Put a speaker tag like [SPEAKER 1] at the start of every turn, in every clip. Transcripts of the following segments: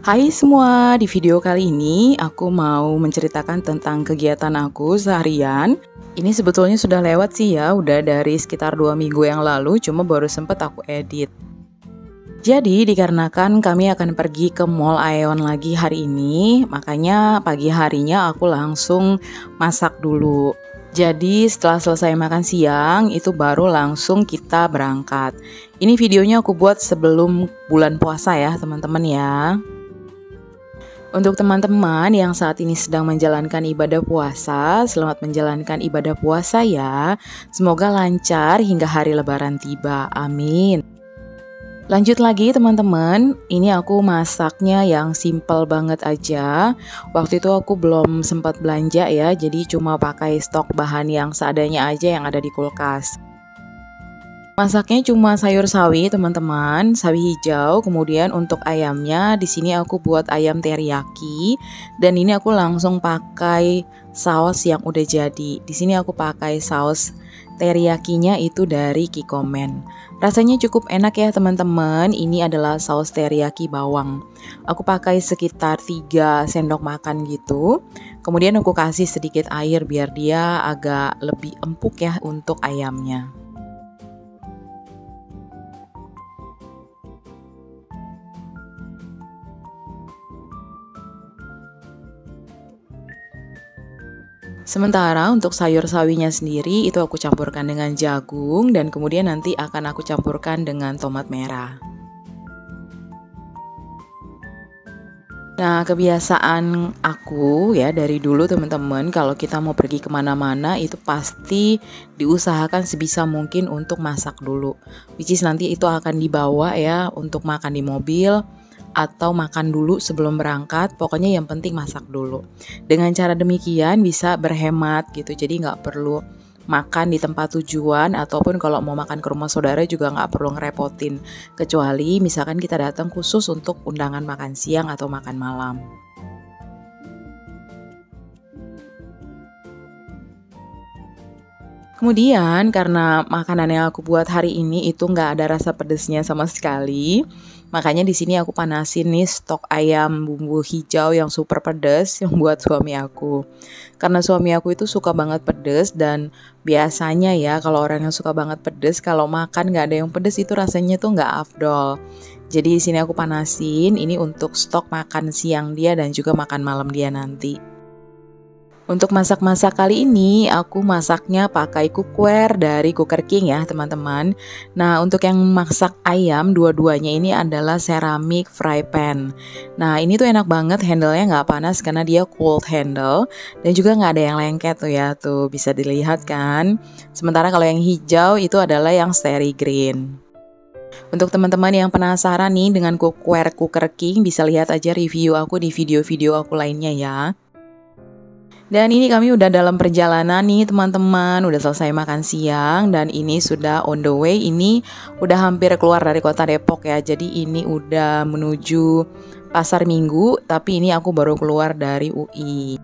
[SPEAKER 1] Hai semua, di video kali ini aku mau menceritakan tentang kegiatan aku seharian. Ini sebetulnya sudah lewat sih ya, udah dari sekitar 2 minggu yang lalu, cuma baru sempet aku edit. Jadi dikarenakan kami akan pergi ke Mall Aeon lagi hari ini, makanya pagi harinya aku langsung masak dulu. Jadi setelah selesai makan siang, itu baru langsung kita berangkat. Ini videonya aku buat sebelum bulan puasa ya teman-teman ya. Untuk teman-teman yang saat ini sedang menjalankan ibadah puasa, selamat menjalankan ibadah puasa ya. Semoga lancar hingga hari Lebaran tiba. Amin. Lanjut lagi teman-teman, ini aku masaknya yang simple banget aja. Waktu itu aku belum sempat belanja ya, jadi cuma pakai stok bahan yang seadanya aja yang ada di kulkas. Masaknya cuma sayur sawi teman-teman, sawi hijau. Kemudian untuk ayamnya di sini aku buat ayam teriyaki dan ini aku langsung pakai saus yang udah jadi. Di sini aku pakai saus teriyakinya itu dari Kikoman. Rasanya cukup enak ya teman-teman. Ini adalah saus teriyaki bawang. Aku pakai sekitar 3 sendok makan gitu. Kemudian aku kasih sedikit air biar dia agak lebih empuk ya untuk ayamnya. Sementara untuk sayur sawinya sendiri itu aku campurkan dengan jagung dan kemudian nanti akan aku campurkan dengan tomat merah. Nah, kebiasaan aku ya dari dulu teman-teman, kalau kita mau pergi kemana-mana itu pasti diusahakan sebisa mungkin untuk masak dulu. Which is nanti itu akan dibawa ya untuk makan di mobil atau makan dulu sebelum berangkat. Pokoknya yang penting masak dulu. Dengan cara demikian bisa berhemat gitu, jadi nggak perlu makan di tempat tujuan ataupun kalau mau makan ke rumah saudara juga nggak perlu ngerepotin, kecuali misalkan kita datang khusus untuk undangan makan siang atau makan malam. Kemudian karena makanan yang aku buat hari ini itu nggak ada rasa pedesnya sama sekali, makanya di sini aku panasin nih stok ayam bumbu hijau yang super pedes yang buat suami aku. Karena suami aku itu suka banget pedes dan biasanya ya kalau orang yang suka banget pedes kalau makan nggak ada yang pedes itu rasanya tuh nggak afdol. Jadi di sini aku panasin ini untuk stok makan siang dia dan juga makan malam dia nanti. Untuk masak-masak kali ini aku masaknya pakai cookware dari Cooker King ya teman-teman. Nah untuk yang masak ayam dua-duanya ini adalah ceramic fry pan. Nah ini tuh enak banget, handlenya nggak panas karena dia cold handle dan juga nggak ada yang lengket tuh ya, tuh bisa dilihat kan. Sementara kalau yang hijau itu adalah yang steri green. Untuk teman-teman yang penasaran nih dengan cookware Cooker King, bisa lihat aja review aku di video-video aku lainnya ya. Dan ini kami udah dalam perjalanan nih teman-teman, udah selesai makan siang dan ini sudah on the way, ini udah hampir keluar dari kota Depok ya. Jadi ini udah menuju Pasar Minggu, tapi ini aku baru keluar dari UI.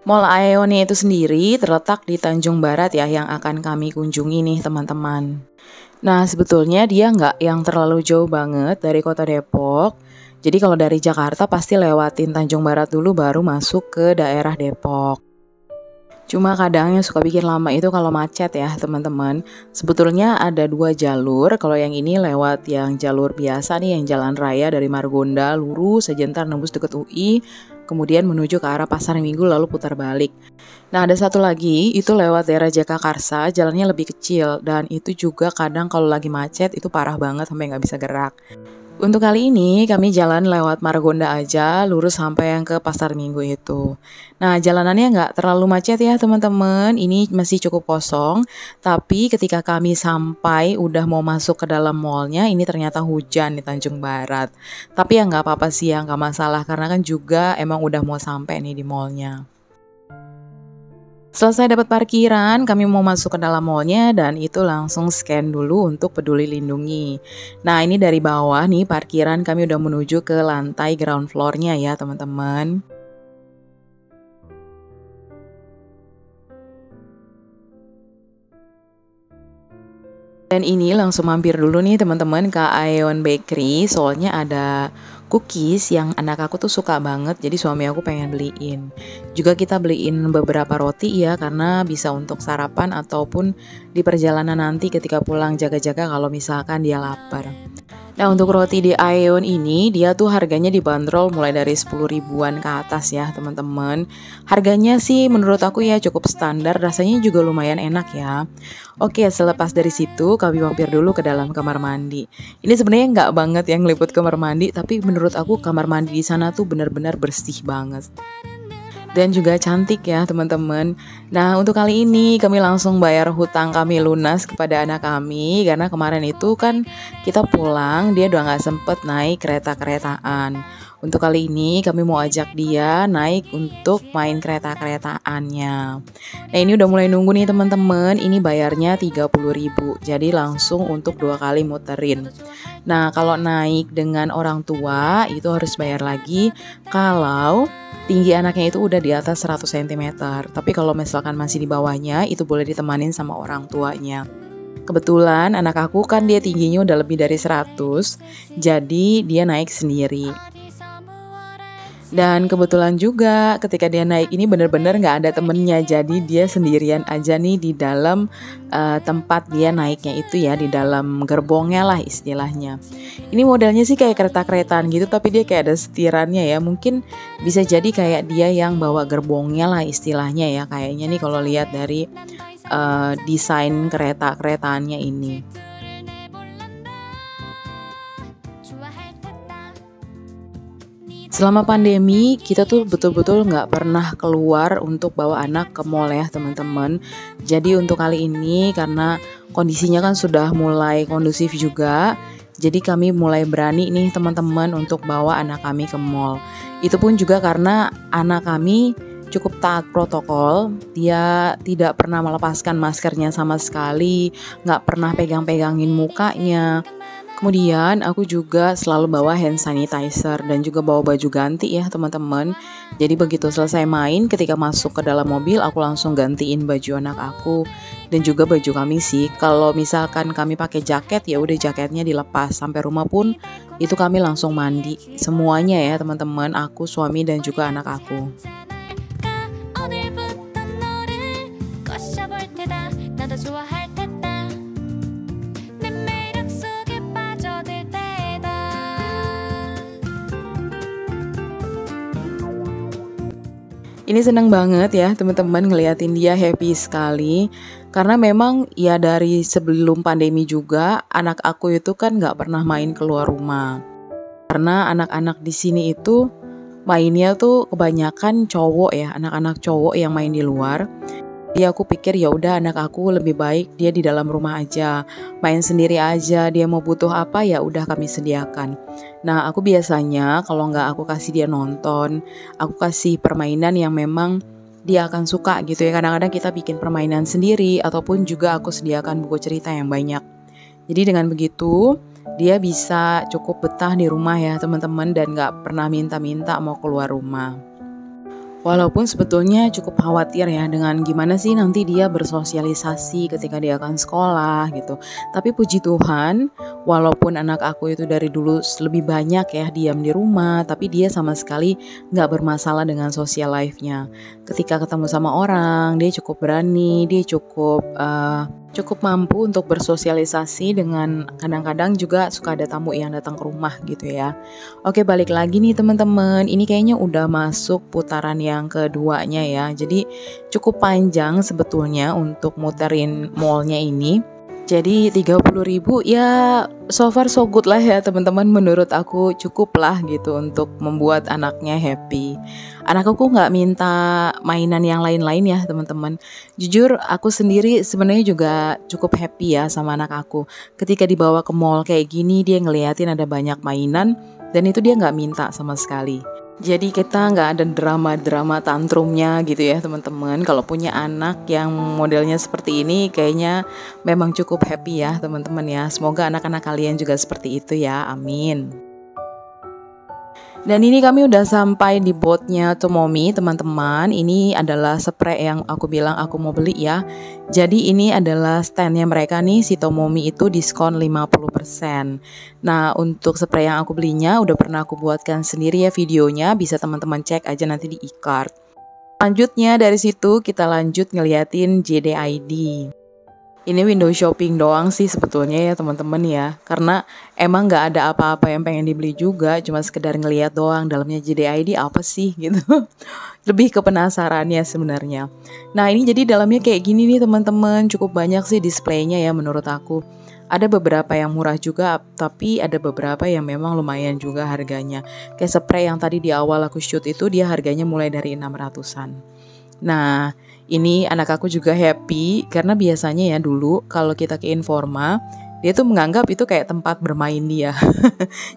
[SPEAKER 1] Mall Aeon itu sendiri terletak di Tanjung Barat ya yang akan kami kunjungi nih teman-teman. Nah sebetulnya dia nggak yang terlalu jauh banget dari kota Depok. Jadi kalau dari Jakarta pasti lewatin Tanjung Barat dulu baru masuk ke daerah Depok. Cuma kadang yang suka bikin lama itu kalau macet ya teman-teman. Sebetulnya ada 2 jalur. Kalau yang ini lewat yang jalur biasa nih, yang jalan raya dari Margonda lurus saja ntar nembus deket UI, kemudian menuju ke arah Pasar Minggu lalu putar balik. Nah ada satu lagi itu lewat daerah Jagakarsa, jalannya lebih kecil dan itu juga kadang kalau lagi macet itu parah banget sampai nggak bisa gerak. Untuk kali ini kami jalan lewat Margonda aja, lurus sampai yang ke Pasar Minggu itu. Nah jalanannya nggak terlalu macet ya teman-teman, ini masih cukup kosong. Tapi ketika kami sampai udah mau masuk ke dalam mallnya, ini ternyata hujan di Tanjung Barat. Tapi ya nggak apa-apa sih ya, nggak masalah karena kan juga emang udah mau sampai nih di mallnya. Selesai dapat parkiran, kami mau masuk ke dalam mallnya dan itu langsung scan dulu untuk Peduli Lindungi. Nah, ini dari bawah nih parkiran kami udah menuju ke lantai ground floor-nya ya teman-teman. Dan ini langsung mampir dulu nih teman-teman ke Aeon Bakery, soalnya ada cookies yang anak aku tuh suka banget, jadi suami aku pengen beliin. Juga kita beliin beberapa roti ya, karena bisa untuk sarapan ataupun di perjalanan nanti ketika pulang jaga-jaga kalau misalkan dia lapar. Nah, untuk roti di Aeon ini dia tuh harganya dibanderol mulai dari 10 ribuan ke atas ya teman-teman. Harganya sih menurut aku ya cukup standar, rasanya juga lumayan enak ya. Oke, selepas dari situ kami mampir dulu ke dalam kamar mandi. Ini sebenarnya nggak banget yang ngeliput kamar mandi, tapi menurut aku kamar mandi di sana tuh benar-benar bersih banget. Dan juga cantik ya teman-teman. Nah, untuk kali ini kami langsung bayar hutang kami lunas kepada anak kami, karena kemarin itu kan kita pulang dia udah nggak sempet naik kereta-keretaan. Untuk kali ini kami mau ajak dia naik untuk main kereta-keretaannya. Nah, ini udah mulai nunggu nih teman-teman. Ini bayarnya 30.000, jadi langsung untuk 2 kali muterin. Nah, kalau naik dengan orang tua itu harus bayar lagi kalau tinggi anaknya itu udah di atas 100 cm. Tapi kalau misalkan masih di bawahnya itu boleh ditemanin sama orang tuanya. Kebetulan anak aku kan dia tingginya udah lebih dari 100, jadi dia naik sendiri. Dan kebetulan juga ketika dia naik ini bener-bener gak ada temennya, jadi dia sendirian aja nih di dalam tempat dia naiknya itu ya, di dalam gerbongnya lah istilahnya. Ini modelnya sih kayak kereta-keretaan gitu, tapi dia kayak ada setirannya ya, mungkin bisa jadi kayak dia yang bawa gerbongnya lah istilahnya ya, kayaknya nih kalau lihat dari desain kereta-keretaannya ini. Selama pandemi, kita tuh betul-betul nggak pernah keluar untuk bawa anak ke mall ya teman-teman. Jadi untuk kali ini karena kondisinya kan sudah mulai kondusif juga, jadi kami mulai berani nih teman-teman untuk bawa anak kami ke mall. Itu pun juga karena anak kami cukup taat protokol, dia tidak pernah melepaskan maskernya sama sekali, nggak pernah pegang-pegangin mukanya. Kemudian aku juga selalu bawa hand sanitizer dan juga bawa baju ganti ya teman-teman. Jadi begitu selesai main, ketika masuk ke dalam mobil aku langsung gantiin baju anak aku dan juga baju kami sih. Kalau misalkan kami pakai jaket ya udah jaketnya dilepas. Sampai rumah pun itu kami langsung mandi. Semuanya ya teman-teman, aku, suami dan juga anak aku. Ini seneng banget ya teman-teman ngeliatin dia happy sekali. Karena memang ya dari sebelum pandemi juga anak aku itu kan nggak pernah main keluar rumah. Karena anak-anak di sini itu mainnya tuh kebanyakan cowok ya, anak-anak cowok yang main di luar. Jadi aku pikir ya udah anak aku lebih baik dia di dalam rumah aja, main sendiri aja, dia mau butuh apa ya udah kami sediakan. Nah aku biasanya kalau nggak aku kasih dia nonton, aku kasih permainan yang memang dia akan suka gitu ya. Kadang-kadang kita bikin permainan sendiri ataupun juga aku sediakan buku cerita yang banyak. Jadi dengan begitu dia bisa cukup betah di rumah ya teman-teman dan nggak pernah minta-minta mau keluar rumah. Walaupun sebetulnya cukup khawatir ya dengan gimana sih nanti dia bersosialisasi ketika dia akan sekolah gitu. Tapi puji Tuhan, walaupun anak aku itu dari dulu lebih banyak ya diam di rumah, tapi dia sama sekali nggak bermasalah dengan social life-nya. Ketika ketemu sama orang, dia cukup berani, dia cukup mampu untuk bersosialisasi dengan kadang-kadang juga suka ada tamu yang datang ke rumah gitu ya. Oke, balik lagi nih teman-teman. Ini kayaknya udah masuk putaran yang keduanya ya. Jadi cukup panjang sebetulnya untuk muterin mallnya ini. Jadi 30.000 ya so far so good lah ya teman-teman, menurut aku cukup lah gitu untuk membuat anaknya happy. Anak aku nggak minta mainan yang lain-lain ya teman-teman. Jujur aku sendiri sebenarnya juga cukup happy ya sama anak aku. Ketika dibawa ke mall kayak gini dia ngeliatin ada banyak mainan dan itu dia nggak minta sama sekali. Jadi kita nggak ada drama-drama tantrumnya gitu ya teman-teman. Kalau punya anak yang modelnya seperti ini kayaknya memang cukup happy ya teman-teman ya. Semoga anak-anak kalian juga seperti itu ya, amin. Dan ini kami udah sampai di botnya Tomomi teman-teman. Ini adalah spray yang aku bilang aku mau beli ya. Jadi ini adalah standnya mereka nih, si Tomomi itu diskon 50%. Nah untuk spray yang aku belinya udah pernah aku buatkan sendiri ya videonya. Bisa teman-teman cek aja nanti di e-card. Selanjutnya dari situ kita lanjut ngeliatin JDID. Ini window shopping doang sih sebetulnya ya teman-teman ya. Karena emang nggak ada apa-apa yang pengen dibeli juga. Cuma sekedar ngeliat doang dalamnya JDID apa sih gitu. Lebih ke penasarannya sebenarnya. Nah ini jadi dalamnya kayak gini nih teman-teman. Cukup banyak sih displaynya ya menurut aku. Ada beberapa yang murah juga, tapi ada beberapa yang memang lumayan juga harganya. Kayak spray yang tadi di awal aku shoot itu dia harganya mulai dari 600-an. Nah, ini anak aku juga happy karena biasanya ya dulu kalau kita ke Informa, dia tuh menganggap itu kayak tempat bermain dia.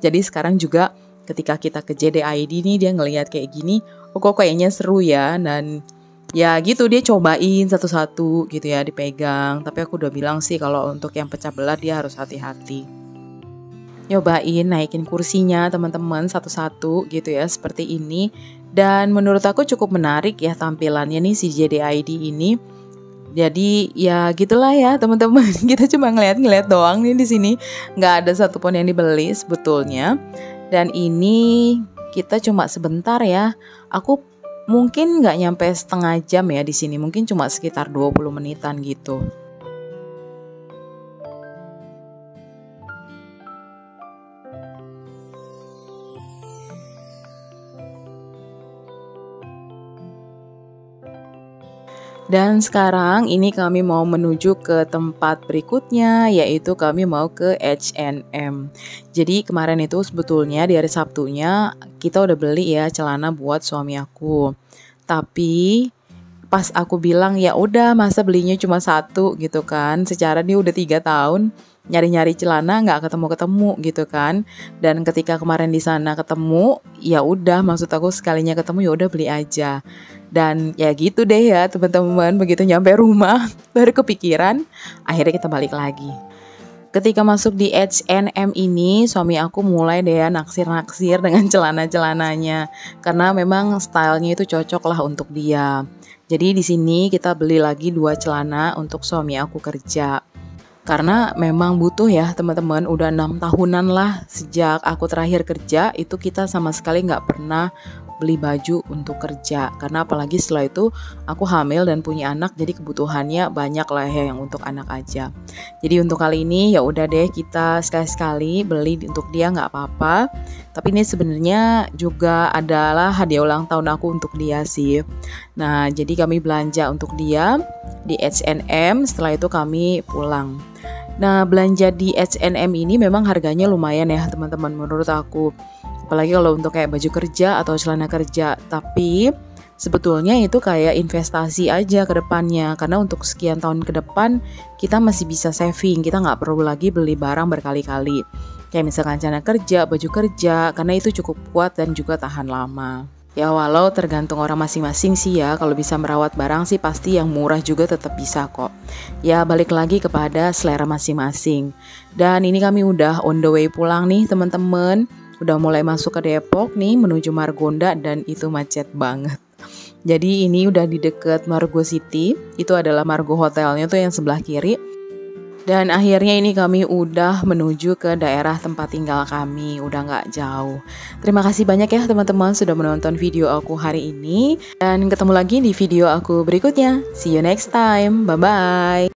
[SPEAKER 1] Jadi sekarang juga ketika kita ke JDID nih dia ngelihat kayak gini, oh kok kayaknya seru ya, dan ya gitu dia cobain satu-satu gitu ya dipegang. Tapi aku udah bilang sih kalau untuk yang pecah belah dia harus hati-hati. Nyobain naikin kursinya teman-teman satu-satu gitu ya seperti ini. Dan menurut aku cukup menarik ya tampilannya nih si JDID ini. Jadi ya gitulah ya teman-teman. Kita cuma ngeliat-ngeliat doang nih di sini. Nggak ada satupun yang dibeli sebetulnya. Dan ini kita cuma sebentar ya. Aku mungkin nggak nyampe setengah jam ya di sini. Mungkin cuma sekitar 20 menitan gitu. Dan sekarang ini kami mau menuju ke tempat berikutnya, yaitu kami mau ke H&M. Jadi kemarin itu sebetulnya di hari Sabtunya kita udah beli ya celana buat suami aku. Tapi pas aku bilang ya udah masa belinya cuma satu gitu kan, secara dia udah 3 tahun nyari-nyari celana nggak ketemu-ketemu gitu kan. Dan ketika kemarin di sana ketemu, ya udah maksud aku sekalinya ketemu ya udah beli aja. Dan ya gitu deh ya teman-teman, begitu nyampe rumah baru kepikiran, akhirnya kita balik lagi. Ketika masuk di H&M ini, suami aku mulai deh ya naksir-naksir dengan celana-celananya. Karena memang stylenya itu cocok lah untuk dia. Jadi di sini kita beli lagi 2 celana untuk suami aku kerja. Karena memang butuh ya teman-teman, udah 6 tahunan lah sejak aku terakhir kerja, itu kita sama sekali nggak pernah beli baju untuk kerja. Karena apalagi setelah itu aku hamil dan punya anak, jadi kebutuhannya banyak lah ya yang untuk anak aja. Jadi untuk kali ini ya udah deh kita sekali-sekali beli untuk dia nggak apa-apa. Tapi ini sebenarnya juga adalah hadiah ulang tahun aku untuk dia sih. Nah jadi kami belanja untuk dia di H&M, setelah itu kami pulang. Nah belanja di H&M ini memang harganya lumayan ya teman-teman menurut aku. Apalagi kalau untuk kayak baju kerja atau celana kerja. Tapi sebetulnya itu kayak investasi aja ke depannya. Karena untuk sekian tahun ke depan kita masih bisa saving. Kita nggak perlu lagi beli barang berkali-kali. Kayak misalkan celana kerja, baju kerja. Karena itu cukup kuat dan juga tahan lama. Ya walau tergantung orang masing-masing sih ya. Kalau bisa merawat barang sih pasti yang murah juga tetap bisa kok. Ya balik lagi kepada selera masing-masing. Dan ini kami udah on the way pulang nih teman-teman. Udah mulai masuk ke Depok nih menuju Margonda dan itu macet banget. Jadi ini udah di deket Margo City. Itu adalah Margo Hotelnya tuh yang sebelah kiri. Dan akhirnya ini kami udah menuju ke daerah tempat tinggal kami. Udah gak jauh. Terima kasih banyak ya teman-teman sudah menonton video aku hari ini. Dan ketemu lagi di video aku berikutnya. See you next time. Bye-bye.